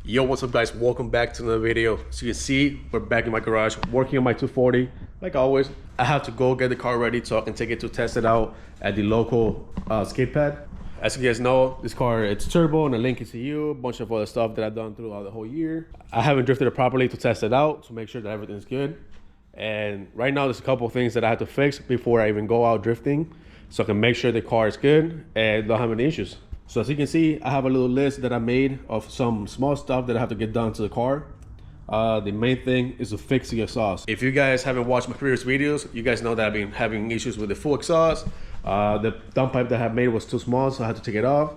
Yo, what's up guys, welcome back to another video. So you can see we're back in my garage working on my 240 like always. I have to go get the car ready so I can take it to test it out at the local skate pad. As you guys know, this car, it's turbo and a link ECU, a bunch of other stuff that I've done throughout the whole year. I haven't drifted it properly to test it out to make sure that everything's good. And right now there's a couple of things that I have to fix before I even go out drifting so I can make sure the car is good and don't have any issues. So as you can see, I have a little list that I made of some small stuff that I have to get done to the car. The main thing is to fix the exhaust. If you guys haven't watched my previous videos, you guys know that I've been having issues with the full exhaust. The dump pipe that I have made was too small, so I had to take it off.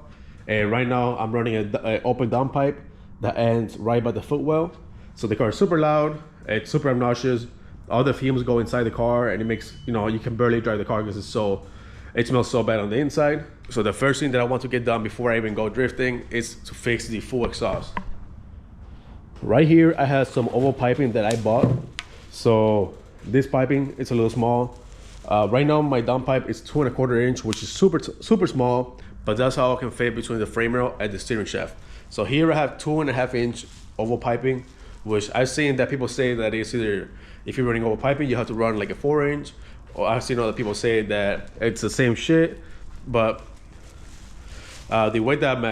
And right now I'm running an open dump pipe that ends right by the footwell. So the car is super loud, it's super obnoxious. All the fumes go inside the car and it makes, you can barely drive the car because it smells so bad on the inside. So the first thing that I want to get done before I even go drifting is to fix the full exhaust. Right here, I have some oval piping that I bought. So this piping, it's a little small. Right now, my dump pipe is 2¼ inch, which is super small, but that's how I can fit between the frame rail and the steering shaft. So here I have 2½ inch oval piping, which I've seen that people say that it's either, if you're running oval piping, you have to run like a 4 inch, or I've seen other people say that it's the same shit, but the way that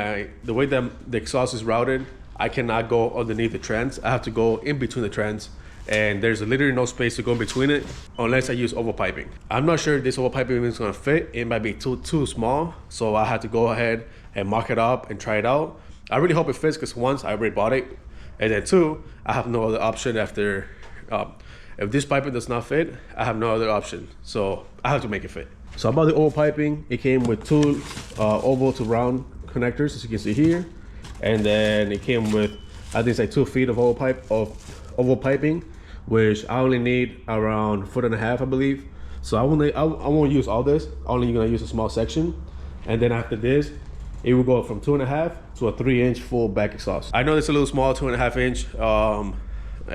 the exhaust is routed, I cannot go underneath the trends. I have to go in between the trends, and there's literally no space to go in between it unless I use oval piping. I'm not sure if this oval piping is gonna fit. It might be too small, so I had to go ahead and mock it up and try it out. I really hope it fits because once I already bought it, and then two, I have no other option after. If this piping does not fit, I have no other option, so I have to make it fit. So about the oval piping, it came with two oval to round connectors, as you can see here, and then it came with, I think it's like 2 feet of oval piping, which I only need around 1.5 feet, I believe. So I won't use all this. I'm only gonna use a small section, and then after this, it will go from 2.5 to a 3 inch full back exhaust. I know it's a little small, 2.5 inch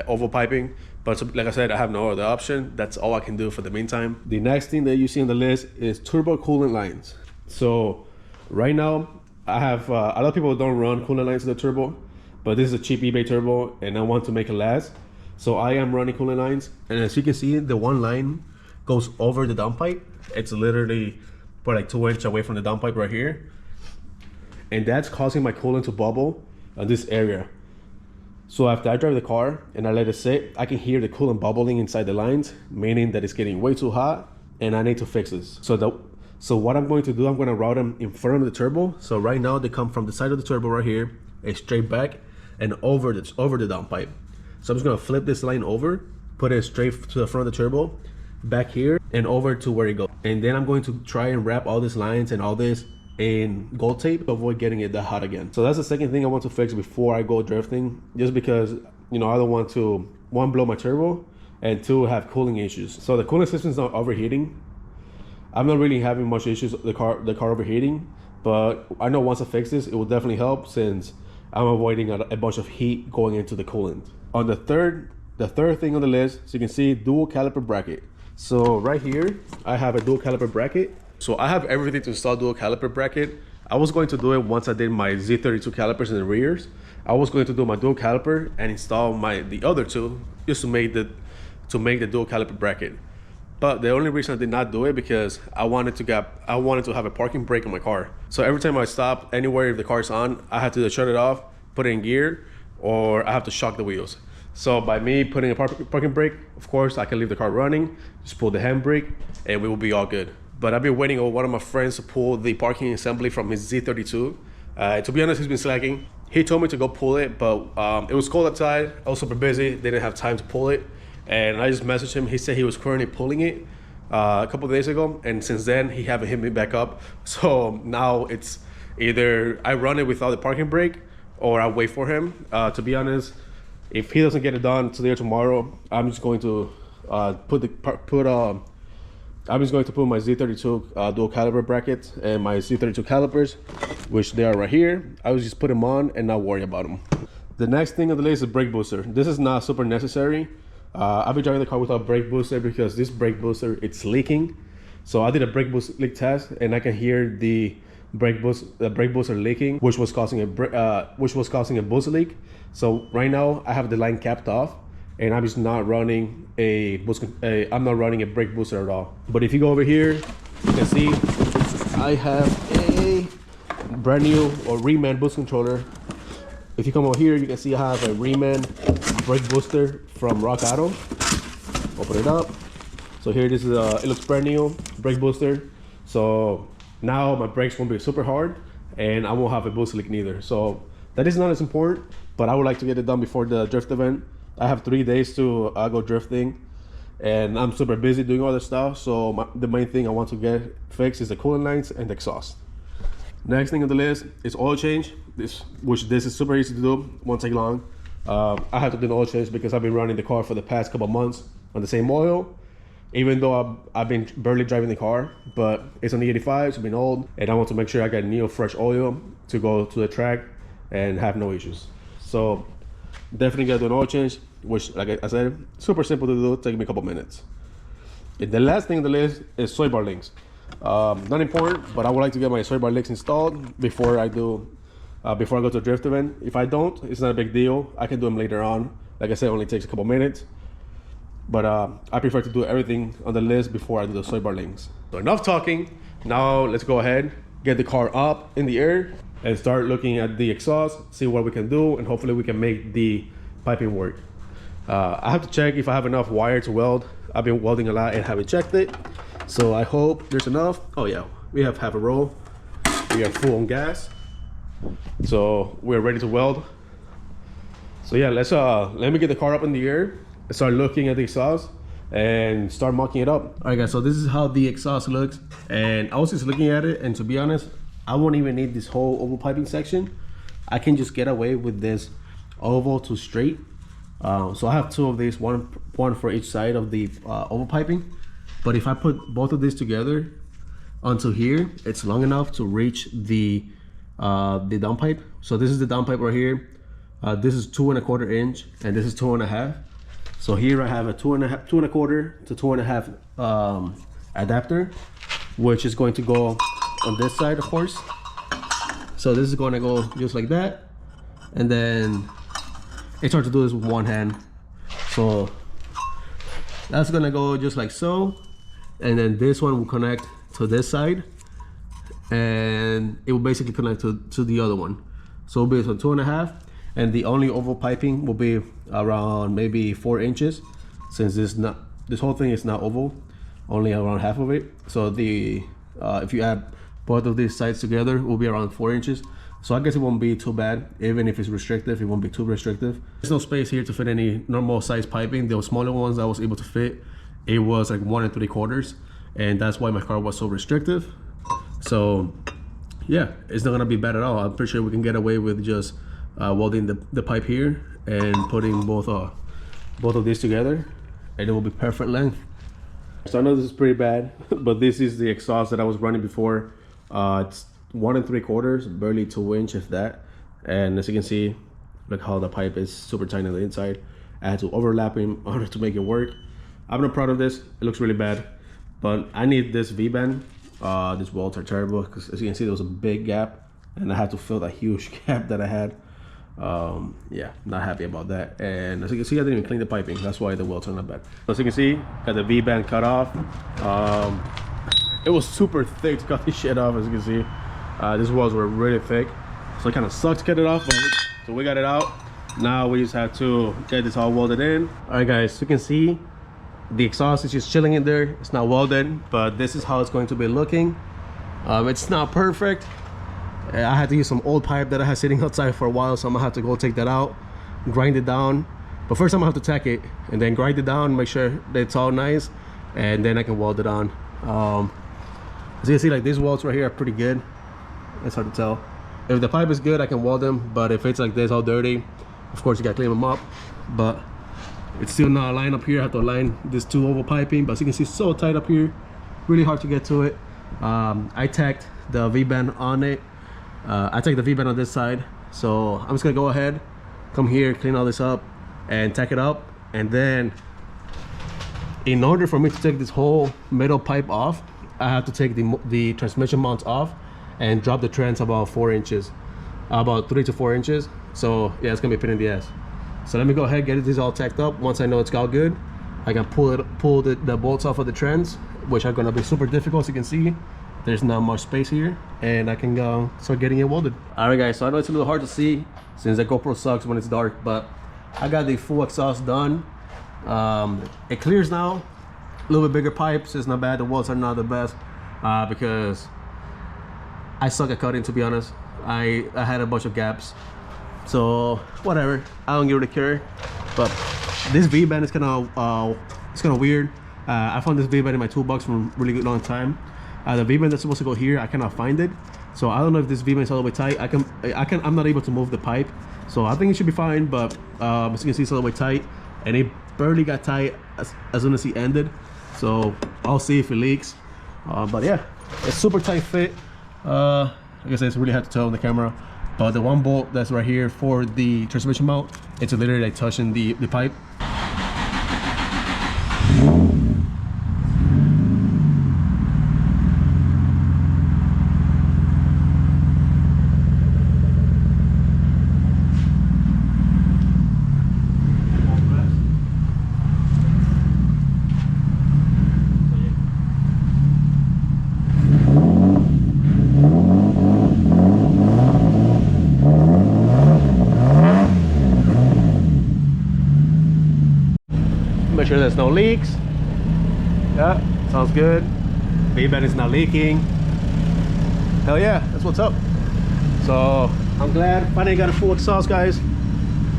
oval piping, but like I said, I have no other option. That's all I can do for the meantime. The next thing that you see on the list is turbo coolant lines. So right now, I have a lot of people don't run coolant lines to the turbo, but this is a cheap eBay turbo and I want to make it last. So I am running coolant lines, and as you can see, the one line goes over the dump pipe. It's literally put like 2 inches away from the dump pipe right here. And that's causing my coolant to bubble on this area. So after I drive the car and I let it sit, I can hear the coolant bubbling inside the lines, meaning that it's getting way too hot and I need to fix this. So what I'm going to do, I'm going to route them in front of the turbo. So right now they come from the side of the turbo right here, and straight back and over the dump pipe. So I'm just going to flip this line over, put it straight to the front of the turbo, back here and over to where it goes. And then I'm going to try and wrap all these lines and all this in gold tape to avoid getting it that hot again. So that's the second thing I want to fix before I go drifting, just because I don't want to, one, blow my turbo, and two, have cooling issues. So the cooling system is not overheating. I'm not really having much issues with the car overheating, but I know once I fix this, it will definitely help since I'm avoiding a bunch of heat going into the coolant. On the third thing on the list, so you can see dual caliper bracket. So right here, I have a dual caliper bracket. So I have everything to install dual caliper bracket. I was going to do it once I did my Z32 calipers in the rears. I was going to do my dual caliper and install the other two just to make the dual caliper bracket. But the only reason I did not do it because I wanted to have a parking brake on my car. So every time I stop anywhere, if the car is on, I have to shut it off, put it in gear, or I have to shock the wheels. So by me putting a parking brake, of course, I can leave the car running, just pull the handbrake, and we will be all good. But I've been waiting on one of my friends to pull the parking assembly from his Z32. To be honest, he's been slacking. He told me to go pull it, but it was cold outside. I was super busy, didn't have time to pull it. And I just messaged him. He said he was currently pulling it a couple of days ago, and since then he haven't hit me back up. So now it's either I run it without the parking brake or I wait for him. To be honest, if he doesn't get it done today or tomorrow, I'm just going to put my Z32 dual caliper bracket and my Z32 calipers, which they are right here. I will just put them on and not worry about them. The next thing on the list is brake booster. This is not super necessary. I've been driving the car without brake booster because this brake booster, it's leaking. So I did a brake booster leak test and I can hear the brake booster leaking, which was causing a boost leak. So right now I have the line capped off, and I'm just not running I'm not running a brake booster at all. But if you go over here, you can see I have a brand new or reman boost controller. If you come over here, you can see I have a reman brake booster from Rock Auto. Open it up. So here this is it looks brand new brake booster. So now my brakes won't be super hard, and I won't have a boost leak neither. So that is not as important, but I would like to get it done before the drift event. I have 3 days to go drifting, and I'm super busy doing other stuff. So the main thing I want to get fixed is the coolant lines and the exhaust. Next thing on the list is oil change. This is super easy to do, won't take long. I have to do an oil change because I've been running the car for the past couple months on the same oil, even though I've been barely driving the car. But it's on the 85, it's been old, and I want to make sure I get new fresh oil to go to the track and have no issues. So definitely gotta do an oil change, which, like I said, super simple to do, take me a couple minutes. And the last thing on the list is soy bar links. Not important, but I would like to get my soy bar links installed before I go to a drift event. If I don't, it's not a big deal. I can do them later on. Like I said, it only takes a couple minutes. But I prefer to do everything on the list before I do the soy bar links. So enough talking. Now let's go ahead, get the car up in the air, and start looking at the exhaust, see what we can do, and hopefully we can make the piping work. I have to check if I have enough wire to weld. I've been welding a lot and haven't checked it. So I hope there's enough. Oh yeah, we have half a roll. We are full on gas. So we're ready to weld. So yeah, let me get the car up in the air, start looking at the exhaust, and start mocking it up. All right guys, so this is how the exhaust looks. And I was just looking at it, and to be honest, I won't even need this whole oval piping section. I can just get away with this oval to straight. So I have two of these, one for each side of the oval piping. But if I put both of these together onto here, it's long enough to reach the downpipe. So this is the downpipe right here. This is 2¼ inch, and this is 2½. So here I have a 2¼ to 2½ adapter, which is going to go on this side, of course. So this is going to go just like that, and then it's hard to do this with one hand. So that's gonna go just like so, and then this one will connect to this side, and it will basically connect to the other one. So it'll be 2½, and the only oval piping will be around maybe 4 inches, since this whole thing is not oval, only around half of it. So the if you add both of these sides together, it will be around 4 inches. So I guess it won't be too bad. Even if it's restrictive, it won't be too restrictive. There's no space here to fit any normal size piping. Those smaller ones I was able to fit, it was like 1 3/4, and that's why my car was so restrictive. So yeah, it's not gonna be bad at all. I'm pretty sure we can get away with just welding the pipe here and putting both of these together, and it will be perfect length. So I know this is pretty bad, but this is the exhaust that I was running before. It's 1 3/4, barely 2 inch, if that. And as you can see, look how the pipe is super tiny on the inside. I had to overlap him in order to make it work. I'm not proud of this. It looks really bad, but I need this V-band. These welds are terrible because, as you can see, there was a big gap, and I had to fill that huge gap that I had. Yeah, not happy about that. And as you can see, I didn't even clean the piping. That's why the welds are not bad. So as you can see, got the V-band cut off. It was super thick to cut this shit off. As you can see, these welds were really thick, so it kind of sucks to get it off, but so we got it out. Now we just have to get this all welded in. All right guys, so you can see the exhaust is just chilling in there. It's not welded, but this is how it's going to be looking. It's not perfect. I had to use some old pipe that I had sitting outside for a while, so I'm gonna have to go take that out, grind it down. But first I'm gonna have to tack it and then grind it down, make sure that it's all nice, and then I can weld it on. As you can see, like, these welds right here are pretty good. It's hard to tell. If the pipe is good, I can weld them, but if it's like this, all dirty, of course you gotta clean them up. But it's still not aligned up here. I have to align this two oval piping, but as you can see, it's so tight up here, really hard to get to it. I tacked the V-band on it. I take the V-band on this side, so I'm just gonna go ahead, come here, clean all this up, and tack it up. And then, in order for me to take this whole metal pipe off, I have to take the transmission mounts off, and drop the trans about 4 inches, about 3 to 4 inches. So yeah, it's gonna be a pain in the ass. So let me go ahead and get this all tacked up. Once I know it's all good, I can pull the bolts off of the trans, which are gonna be super difficult. As you can see, there's not much space here, and I can start getting it welded. All right guys, so I know it's a little hard to see since the GoPro sucks when it's dark, but I got the full exhaust done. It clears now. A little bit bigger pipes, it's not bad. The welds are not the best because I suck at cutting, to be honest. I had a bunch of gaps, so whatever, I don't really care. But this V-band is kind of weird. I found this V-band in my toolbox from a really good long time. The V-band that's supposed to go here, I cannot find it, so I don't know if this V-band is all the way tight. I'm not able to move the pipe, so I think it should be fine. But as you can see, it's all the way tight, and it barely got tight as soon as he ended. So I'll see if it leaks. But yeah, it's super tight fit. Like I said, it's really hard to tell on the camera, but the one bolt that's right here for the transmission mount, it's literally like touching the pipe. Make sure there's no leaks. Yeah, sounds good. V-band is not leaking. Hell yeah, that's what's up. So I'm glad finally got a full exhaust, guys.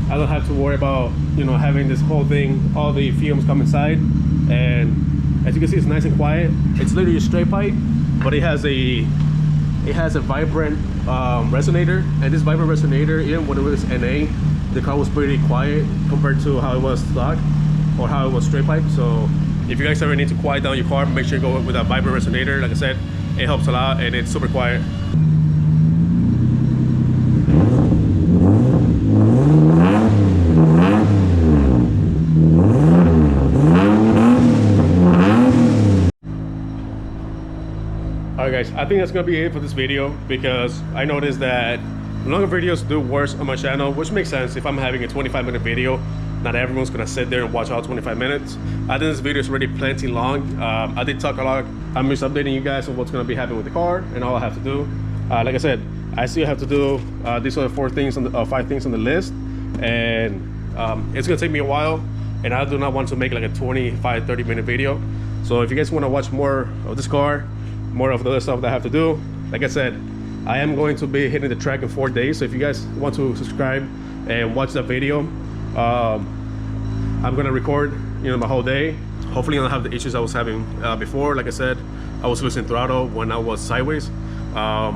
I don't have to worry about, you know, having this whole thing, all the fumes come inside. And as you can see, it's nice and quiet. It's literally a straight pipe, but it has a vibrant resonator. And this vibrant resonator, even when it was NA, the car was pretty quiet compared to how it was stock, or how it was straight pipe. So if you guys ever need to quiet down your car, make sure you go with a vibrant resonator. Like I said, it helps a lot, and it's super quiet. Alright guys, I think that's gonna be it for this video, because I noticed that longer videos do worse on my channel, which makes sense. If I'm having a 25-minute video, not everyone's gonna sit there and watch all 25 minutes. I think this video is already plenty long. I did talk a lot. I'm just updating you guys on what's gonna be happening with the car and all I have to do. Like I said, I still have to do these other 5 things on the list, and it's gonna take me a while, and I do not want to make like a 25-30 minute video. So if you guys want to watch more of this car, more of the other stuff that I have to do, like I said, I am going to be hitting the track in 4 days. So if you guys want to subscribe and watch that video, I'm gonna record, you know, my whole day. Hopefully I don't have the issues I was having before. Like I said, I was losing throttle when I was sideways. A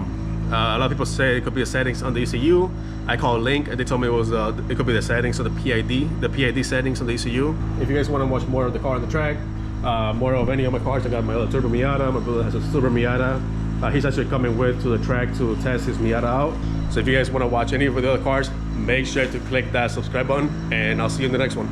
lot of people say it could be the settings on the ECU. I called Link and they told me it was it could be the settings of the PID settings on the ECU. If you guys want to watch more of the car on the track, more of any of my cars, I got my other turbo Miata. My brother has a silver Miata. He's actually coming with to the track to test his Miata out. So if you guys want to watch any of the other cars, make sure to click that subscribe button, and I'll see you in the next one.